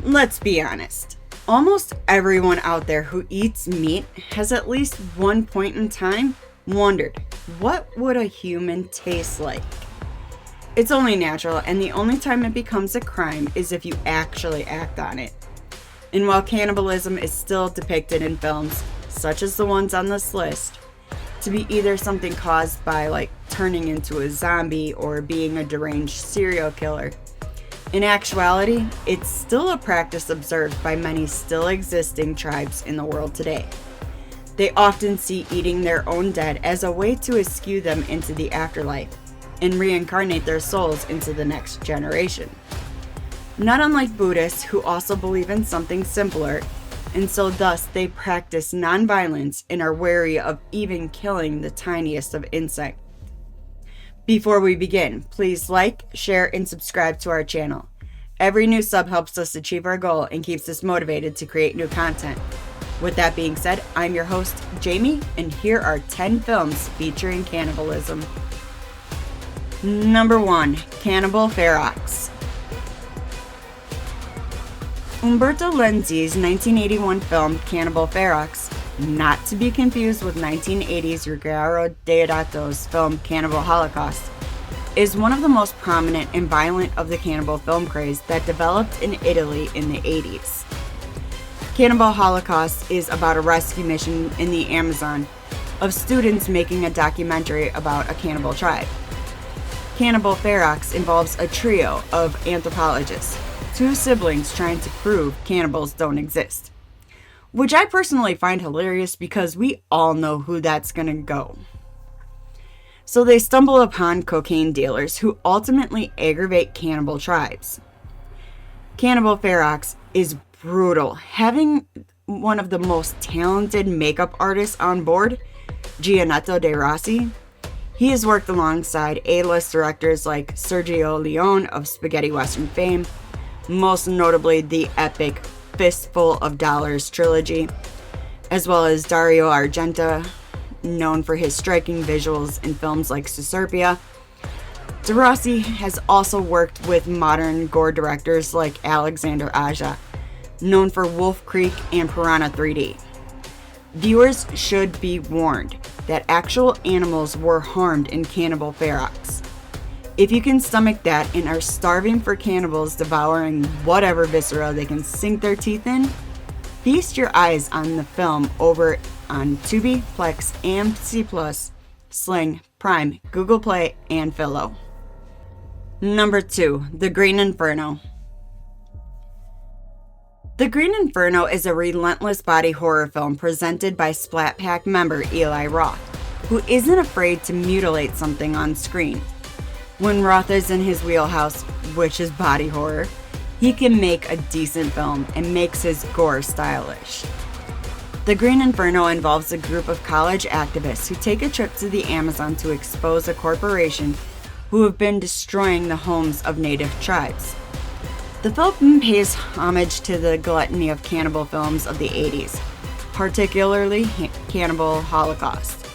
Let's be honest. Almost everyone out there who eats meat has at least one point in time wondered, what would a human taste like? It's only natural, and the only time it becomes a crime is if you actually act on it. And while cannibalism is still depicted in films, such as the ones on this list, to be either something caused by like turning into a zombie or being a deranged serial killer, in actuality, it's still a practice observed by many still existing tribes in the world today. They often see eating their own dead as a way to eschew them into the afterlife and reincarnate their souls into the next generation. Not unlike Buddhists, who also believe in something simpler, and so thus they practice non-violence and are wary of even killing the tiniest of insects. Before we begin, please like, share, and subscribe to our channel. Every new sub helps us achieve our goal and keeps us motivated to create new content. With that being said, I'm your host, Jamie, and here are 10 films featuring cannibalism. Number 1. Cannibal Ferox. Umberto Lenzi's 1981 film Cannibal Ferox, not to be confused with 1980's Ruggero Deodato's film Cannibal Holocaust, is one of the most prominent and violent of the cannibal film craze that developed in Italy in the 80s. Cannibal Holocaust is about a rescue mission in the Amazon of students making a documentary about a cannibal tribe. Cannibal Ferox involves a trio of anthropologists, two siblings trying to prove cannibals don't exist. Which I personally find hilarious because we all know who that's gonna go. So they stumble upon cocaine dealers who ultimately aggravate cannibal tribes. Cannibal Ferox is brutal, having one of the most talented makeup artists on board, Gianetto De Rossi. He has worked alongside A-list directors like Sergio Leone of spaghetti western fame, most notably the epic Fistful of Dollars trilogy, as well as Dario Argento, known for his striking visuals in films like Suspiria. De Rossi has also worked with modern gore directors like Alexander Aja, known for Wolf Creek and Piranha 3D. Viewers should be warned that actual animals were harmed in Cannibal Ferox. If you can stomach that and are starving for cannibals devouring whatever viscera they can sink their teeth in, feast your eyes on the film over on Tubi, Plex, AMC+, Sling, Prime, Google Play, and Philo. Number 2. The Green Inferno. The Green Inferno is a relentless body horror film presented by Splat Pack member Eli Roth, who isn't afraid to mutilate something on screen. When Roth is in his wheelhouse, which is body horror, he can make a decent film and makes his gore stylish. The Green Inferno involves a group of college activists who take a trip to the Amazon to expose a corporation who have been destroying the homes of native tribes. The film pays homage to the gluttony of cannibal films of the 80s, particularly Cannibal Holocaust,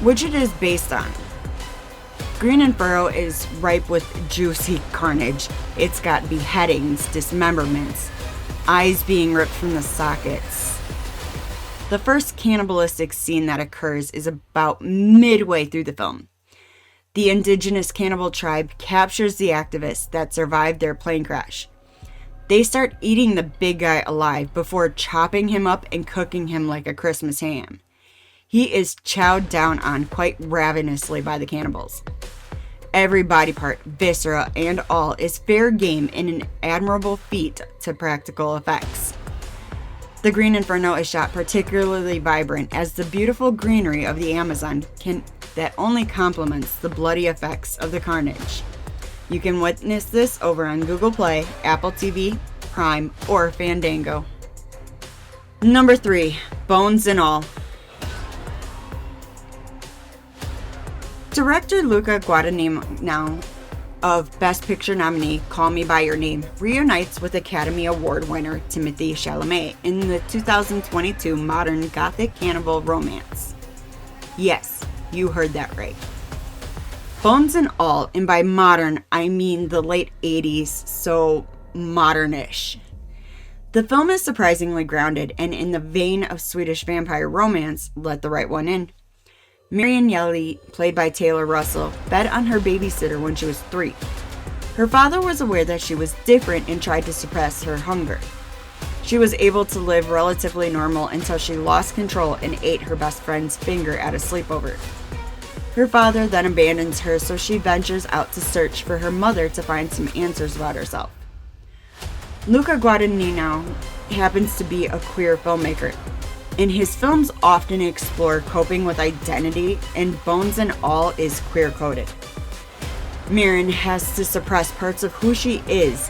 which it is based on. Green Inferno is ripe with juicy carnage. It's got beheadings, dismemberments, eyes being ripped from the sockets. The first cannibalistic scene that occurs is about midway through the film. The indigenous cannibal tribe captures the activists that survived their plane crash. They start eating the big guy alive before chopping him up and cooking him like a Christmas ham. He is chowed down on quite ravenously by the cannibals. Every body part, viscera, and all is fair game in an admirable feat to practical effects. The Green Inferno is shot particularly vibrant as the beautiful greenery of the Amazon that only complements the bloody effects of the carnage. You can witness this over on Google Play, Apple TV, Prime, or Fandango. Number 3. Bones and All. Director Luca Guadagnino of Best Picture nominee Call Me By Your Name reunites with Academy Award winner Timothée Chalamet in the 2022 modern gothic cannibal romance. Yes, you heard that right. Bones and All, and by modern, I mean the late 80s, so modernish. The film is surprisingly grounded and in the vein of Swedish vampire romance, Let the Right One In. Marion Yelly, played by Taylor Russell, fed on her babysitter when she was 3. Her father was aware that she was different and tried to suppress her hunger. She was able to live relatively normal until she lost control and ate her best friend's finger at a sleepover. Her father then abandons her, so she ventures out to search for her mother to find some answers about herself. Luca Guadagnino happens to be a queer filmmaker, and his films often explore coping with identity, and Bones and All is queer-coded. Mirren has to suppress parts of who she is,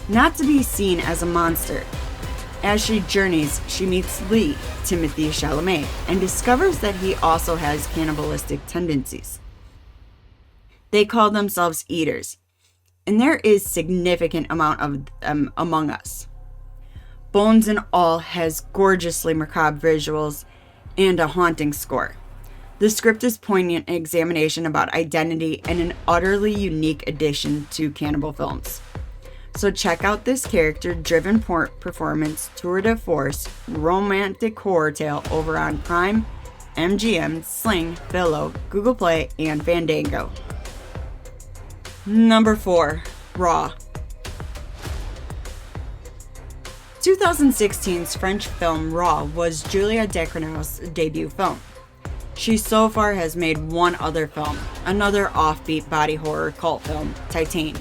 not to be seen as a monster. As she journeys, she meets Lee, Timothée Chalamet, and discovers that he also has cannibalistic tendencies. They call themselves eaters, and there is significant amount of them among us. Bones and All has gorgeously macabre visuals and a haunting score. The script is poignant examination about identity and an utterly unique addition to cannibal films. So check out this character-driven performance tour de force romantic horror tale over on Prime, MGM, Sling, Billo, Google Play, and Fandango. Number 4. Raw. 2016's French film Raw was Julia Ducournau's debut film. She so far has made one other film, another offbeat body horror cult film, Titane,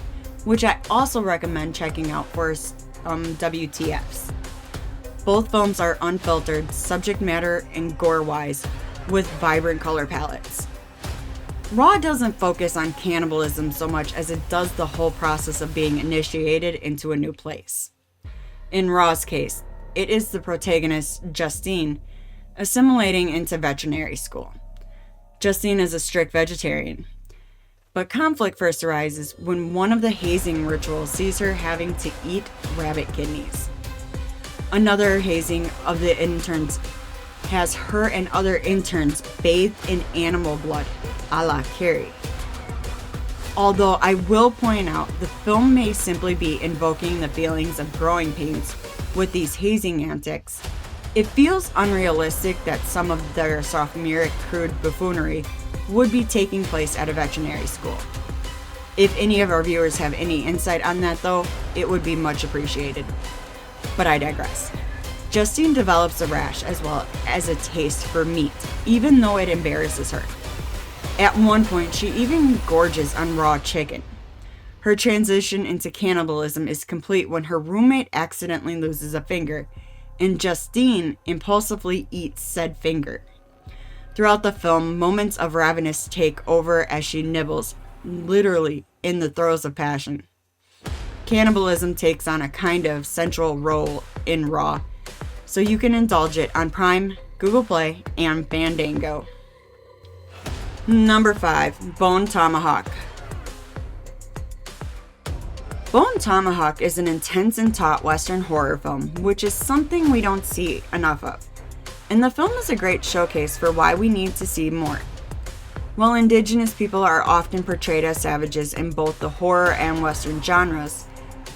which I also recommend checking out for WTFs. Both films are unfiltered, subject matter and gore-wise, with vibrant color palettes. Raw doesn't focus on cannibalism so much as it does the whole process of being initiated into a new place. In Raw's case, it is the protagonist, Justine, assimilating into veterinary school. Justine is a strict vegetarian, but conflict first arises when one of the hazing rituals sees her having to eat rabbit kidneys. Another hazing of the interns has her and other interns bathed in animal blood, a la Carrie. Although I will point out, the film may simply be invoking the feelings of growing pains with these hazing antics. It feels unrealistic that some of their sophomoric crude buffoonery would be taking place at a veterinary school. If any of our viewers have any insight on that though, it would be much appreciated. But I digress. Justine develops a rash as well as a taste for meat, even though it embarrasses her. At one point, she even gorges on raw chicken. Her transition into cannibalism is complete when her roommate accidentally loses a finger, and Justine impulsively eats said finger. Throughout the film, moments of ravenous take over as she nibbles, literally in the throes of passion. Cannibalism takes on a kind of central role in Raw, so you can indulge it on Prime, Google Play, and Fandango. Number 5. Bone Tomahawk. Bone Tomahawk is an intense and taut Western horror film, which is something we don't see enough of. And the film is a great showcase for why we need to see more. While Indigenous people are often portrayed as savages in both the horror and Western genres,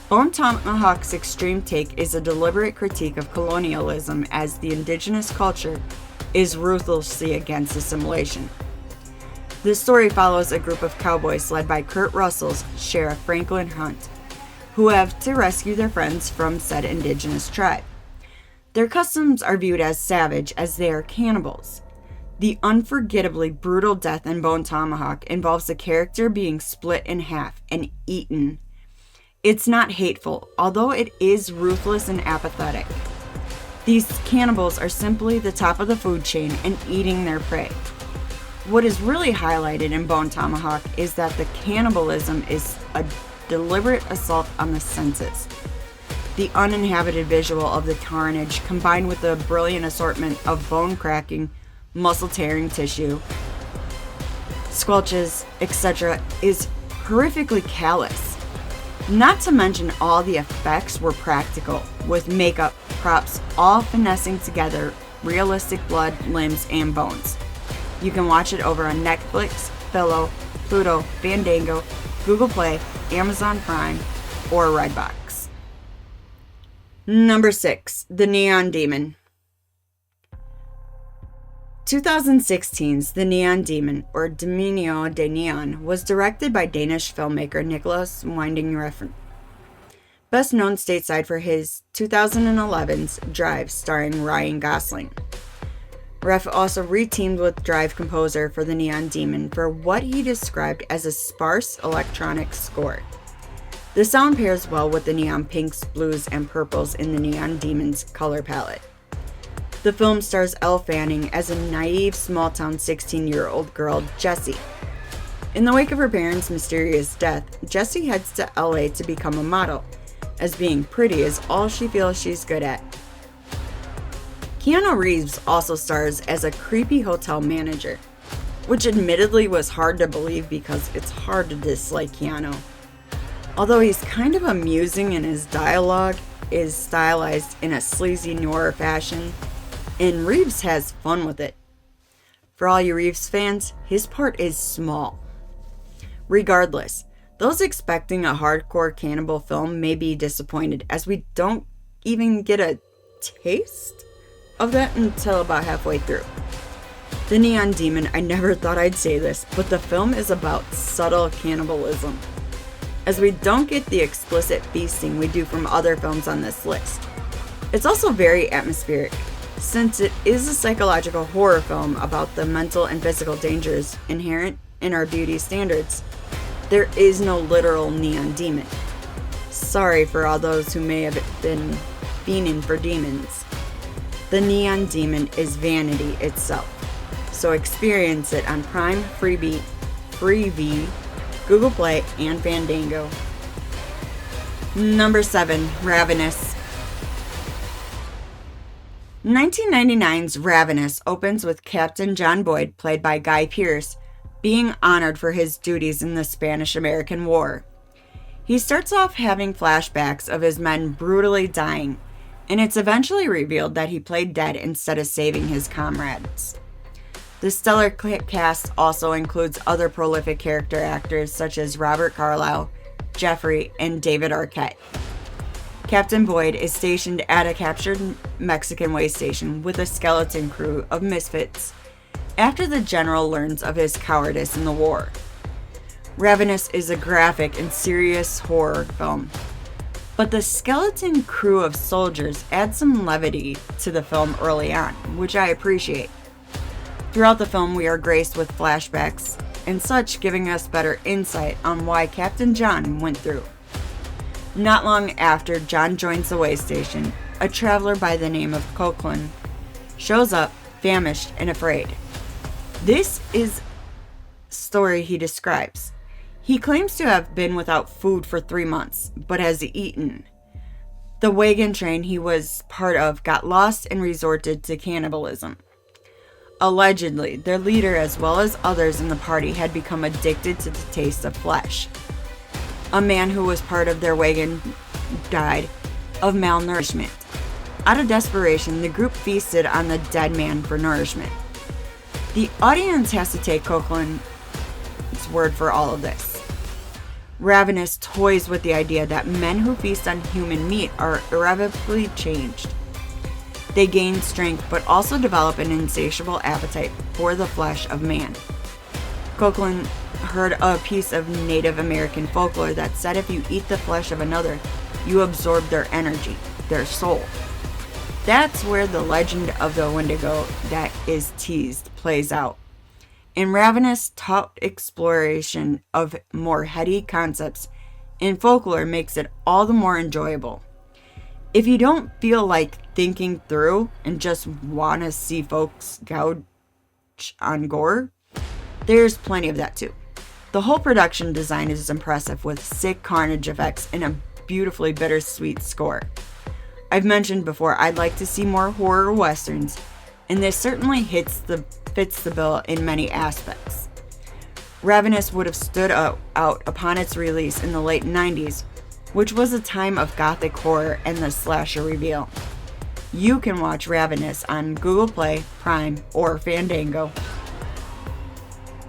Bone Tomahawk's extreme take is a deliberate critique of colonialism as the Indigenous culture is ruthlessly against assimilation. This story follows a group of cowboys led by Kurt Russell's Sheriff Franklin Hunt, who have to rescue their friends from said Indigenous tribe. Their customs are viewed as savage as they are cannibals. The unforgettably brutal death in Bone Tomahawk involves the character being split in half and eaten. It's not hateful, although it is ruthless and apathetic. These cannibals are simply the top of the food chain and eating their prey. What is really highlighted in Bone Tomahawk is that the cannibalism is a deliberate assault on the senses. The uninhabited visual of the carnage, combined with the brilliant assortment of bone-cracking, muscle-tearing tissue, squelches, etc., is horrifically callous. Not to mention all the effects were practical, with makeup, props, all finessing together realistic blood, limbs, and bones. You can watch it over on Netflix, Billo, Pluto, Fandango, Google Play, Amazon Prime, or Redbox. Number 6, The Neon Demon. 2016's The Neon Demon, or Demonio de Neon, was directed by Danish filmmaker Nicholas Winding Refn, best known stateside for his 2011's Drive starring Ryan Gosling. Ref also re-teamed with Drive composer for The Neon Demon for what he described as a sparse electronic score. The sound pairs well with the neon pinks, blues, and purples in The Neon Demon's color palette. The film stars Elle Fanning as a naive, small-town 16-year-old girl, Jessie. In the wake of her parents' mysterious death, Jessie heads to LA to become a model, as being pretty is all she feels she's good at. Keanu Reeves also stars as a creepy hotel manager, which admittedly was hard to believe because it's hard to dislike Keanu. Although he's kind of amusing and his dialogue is stylized in a sleazy noir fashion, and Reeves has fun with it. For all you Reeves fans, his part is small. Regardless, those expecting a hardcore cannibal film may be disappointed, as we don't even get a taste of that until about halfway through. The Neon Demon, I never thought I'd say this, but the film is about subtle cannibalism, as we don't get the explicit feasting we do from other films on this list. It's also very atmospheric, since it is a psychological horror film about the mental and physical dangers inherent in our beauty standards. There is no literal neon demon. Sorry for all those who may have been fiending for demons. The Neon Demon is vanity itself, so experience it on Prime, Freevee, Google Play, and Fandango. Number 7, Ravenous. 1999's Ravenous opens with Captain John Boyd, played by Guy Pearce, being honored for his duties in the Spanish-American War. He starts off having flashbacks of his men brutally dying, and it's eventually revealed that he played dead instead of saving his comrades. The stellar cast also includes other prolific character actors such as Robert Carlyle, Jeffrey, and David Arquette. Captain Boyd is stationed at a captured Mexican way station with a skeleton crew of misfits after the general learns of his cowardice in the war. Ravenous is a graphic and serious horror film, but the skeleton crew of soldiers adds some levity to the film early on, which I appreciate. Throughout the film, we are graced with flashbacks and such, giving us better insight on why Captain John went through. Not long after John joins the way station, a traveler by the name of Coquelin shows up, famished and afraid. This is the story he describes. He claims to have been without food for 3 months, but has eaten. The wagon train he was part of got lost and resorted to cannibalism. Allegedly, their leader as well as others in the party had become addicted to the taste of flesh. A man who was part of their wagon died of malnourishment. Out of desperation, the group feasted on the dead man for nourishment. The audience has to take Coquelin's word for all of this. Ravenous toys with the idea that men who feast on human meat are irrevocably changed. They gain strength but also develop an insatiable appetite for the flesh of man. Coquelin heard a piece of Native American folklore that said if you eat the flesh of another, you absorb their energy, their soul. That's where the legend of the Wendigo that is teased plays out. And Ravenous' taught exploration of more heady concepts in folklore makes it all the more enjoyable. If you don't feel like thinking through and just want to see folks gouge on gore, there's plenty of that too. The whole production design is impressive with sick carnage effects and a beautifully bittersweet score. I've mentioned before I'd like to see more horror westerns, and this certainly fits the bill in many aspects. Ravenous would have stood out upon its release in the late 90s, which was a time of gothic horror and the slasher reveal. You can watch Ravenous on Google Play, Prime, or Fandango.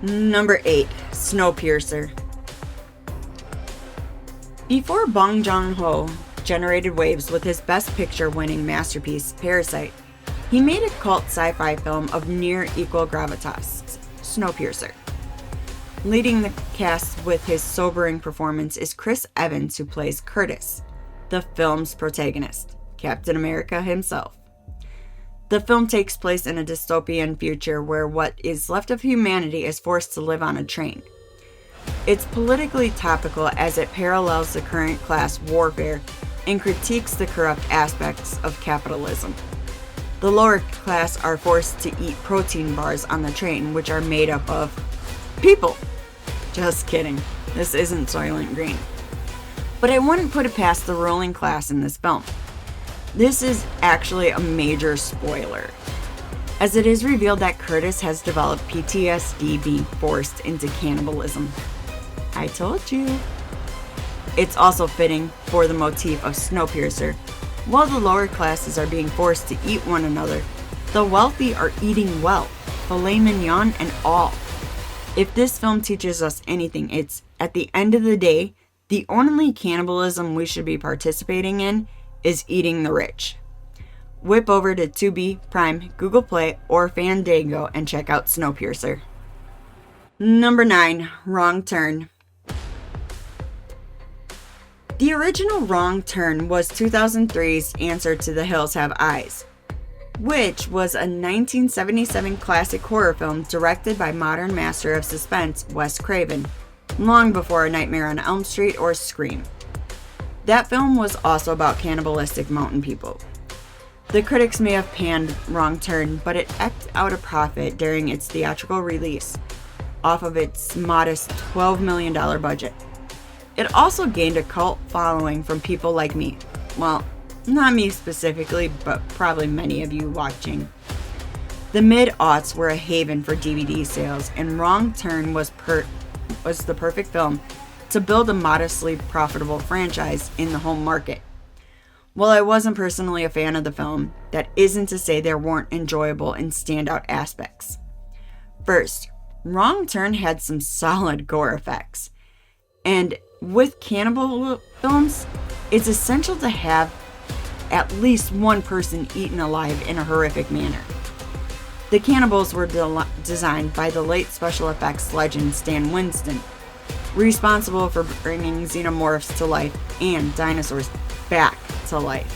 Number 8, Snowpiercer. Before Bong Joon-ho generated waves with his Best Picture winning masterpiece, Parasite. He made a cult sci-fi film of near equal gravitas, Snowpiercer. Leading the cast with his sobering performance is Chris Evans, who plays Curtis, the film's protagonist, Captain America himself. The film takes place in a dystopian future where what is left of humanity is forced to live on a train. It's politically topical as it parallels the current class warfare and critiques the corrupt aspects of capitalism. The lower class are forced to eat protein bars on the train, which are made up of people. Just kidding. This isn't Soylent Green. But I wouldn't put it past the ruling class in this film. This is actually a major spoiler, as it is revealed that Curtis has developed PTSD being forced into cannibalism. I told you. It's also fitting for the motif of Snowpiercer. While the lower classes are being forced to eat one another, the wealthy are eating well, filet mignon and all. If this film teaches us anything, it's, at the end of the day, the only cannibalism we should be participating in is eating the rich. Whip over to Tubi, Prime, Google Play, or Fandango and check out Snowpiercer. Number 9, Wrong Turn. The original Wrong Turn was 2003's answer to The Hills Have Eyes, which was a 1977 classic horror film directed by modern master of suspense Wes Craven, long before A Nightmare on Elm Street or Scream. That film was also about cannibalistic mountain people. The critics may have panned Wrong Turn, but it eked out a profit during its theatrical release, off of its modest $12 million budget. It also gained a cult following from people like me. Well, not me specifically, but probably many of you watching. The mid-aughts were a haven for DVD sales, and Wrong Turn was the perfect film to build a modestly profitable franchise in the home market. While I wasn't personally a fan of the film, that isn't to say there weren't enjoyable and standout aspects. First, Wrong Turn had some solid gore effects. And with cannibal films, it's essential to have at least one person eaten alive in a horrific manner. The cannibals were designed by the late special effects legend Stan Winston, responsible for bringing xenomorphs to life and dinosaurs back to life.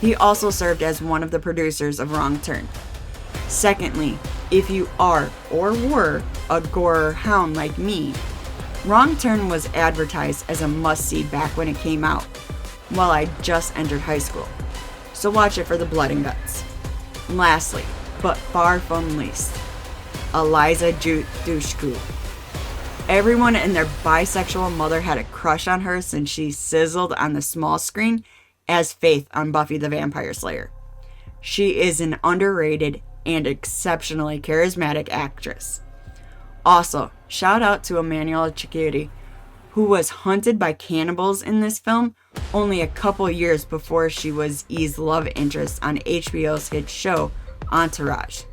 He also served as one of the producers of Wrong Turn. Secondly, if you are or were a gore hound like me, Wrong Turn was advertised as a must-see back when it came out, while I just entered high school. So watch it for the blood and guts. Lastly, but far from least, Eliza Dushku. Everyone and their bisexual mother had a crush on her since she sizzled on the small screen as Faith on Buffy the Vampire Slayer. She is an underrated and exceptionally charismatic actress. Also, shout out to Emmanuel Chikudi, who was hunted by cannibals in this film only a couple years before she was E's love interest on HBO's hit show Entourage.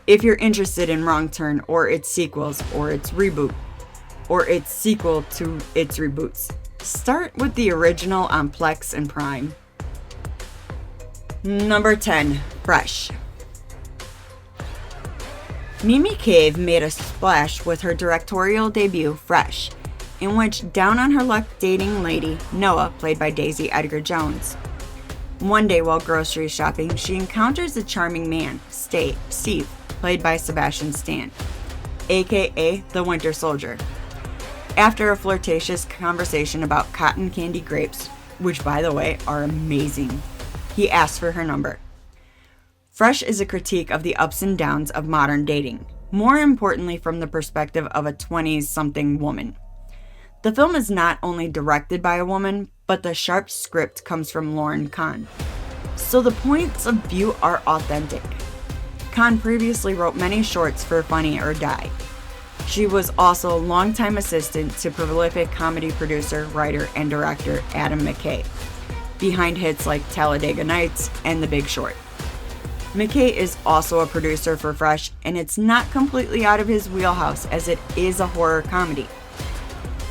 If you're interested in Wrong Turn or its sequels or its reboot or its sequel to its reboots, start with the original on Plex and Prime. Number 10, Fresh. Mimi Cave made a splash with her directorial debut, Fresh, in which down-on-her-luck dating lady, Noah, played by Daisy Edgar Jones. One day while grocery shopping, she encounters a charming man, Steve, played by Sebastian Stan, aka the Winter Soldier. After a flirtatious conversation about cotton candy grapes, which by the way are amazing, he asks for her number. Fresh is a critique of the ups and downs of modern dating, more importantly from the perspective of a 20-something woman. The film is not only directed by a woman, but the sharp script comes from Lauren Kahn, so the points of view are authentic. Kahn previously wrote many shorts for Funny or Die. She was also a longtime assistant to prolific comedy producer, writer, and director Adam McKay, behind hits like Talladega Nights and The Big Short. McKay is also a producer for Fresh, and it's not completely out of his wheelhouse as it is a horror comedy.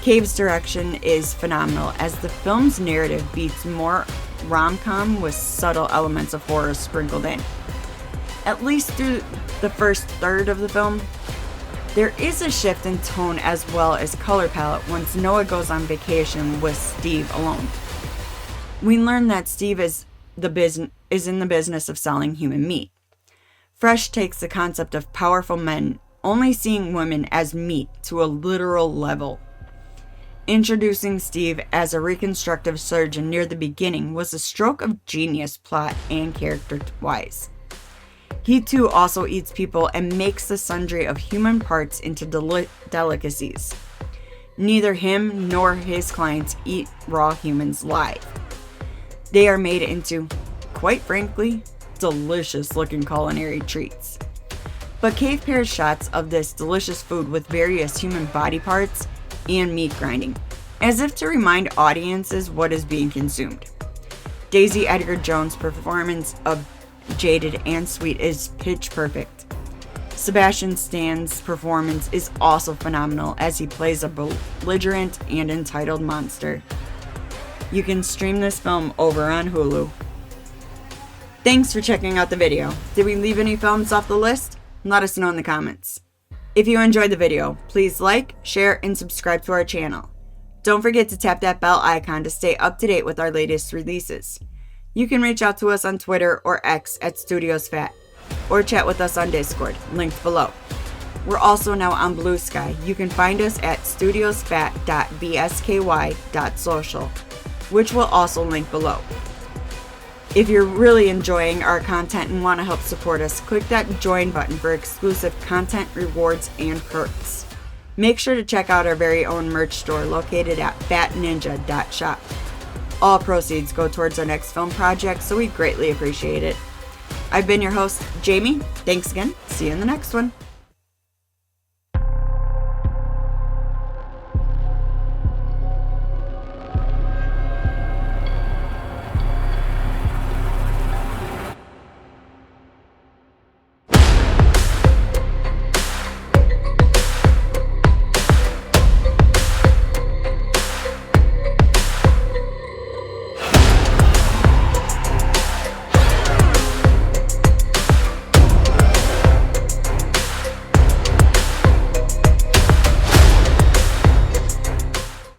Cave's direction is phenomenal, as the film's narrative beats more rom-com with subtle elements of horror sprinkled in. At least through the first third of the film, there is a shift in tone as well as color palette once Noah goes on vacation with Steve alone. We learn that Steve is in the business of selling human meat. Fresh takes the concept of powerful men only seeing women as meat to a literal level. Introducing Steve as a reconstructive surgeon near the beginning was a stroke of genius plot and character-wise. He too also eats people and makes the sundry of human parts into delicacies. Neither him nor his clients eat raw humans live. They are made into, quite frankly, delicious looking culinary treats. But Cave pairs shots of this delicious food with various human body parts and meat grinding, as if to remind audiences what is being consumed. Daisy Edgar Jones' performance of Jaded and Sweet is pitch perfect. Sebastian Stan's performance is also phenomenal, as he plays a belligerent and entitled monster. You can stream this film over on Hulu. Thanks for checking out the video. Did we leave any films off the list? Let us know in the comments. If you enjoyed the video, please like, share, and subscribe to our channel. Don't forget to tap that bell icon to stay up to date with our latest releases. You can reach out to us on Twitter or X at StudiosFat, or chat with us on Discord, linked below. We're also now on Blue Sky. You can find us at studiosfat.bsky.social, which will also link below. If you're really enjoying our content and want to help support us, click that join button for exclusive content, rewards, and perks. Make sure to check out our very own merch store located at fatninja.shop. All proceeds go towards our next film project, so we greatly appreciate it. I've been your host, Jamie. Thanks again. See you in the next one.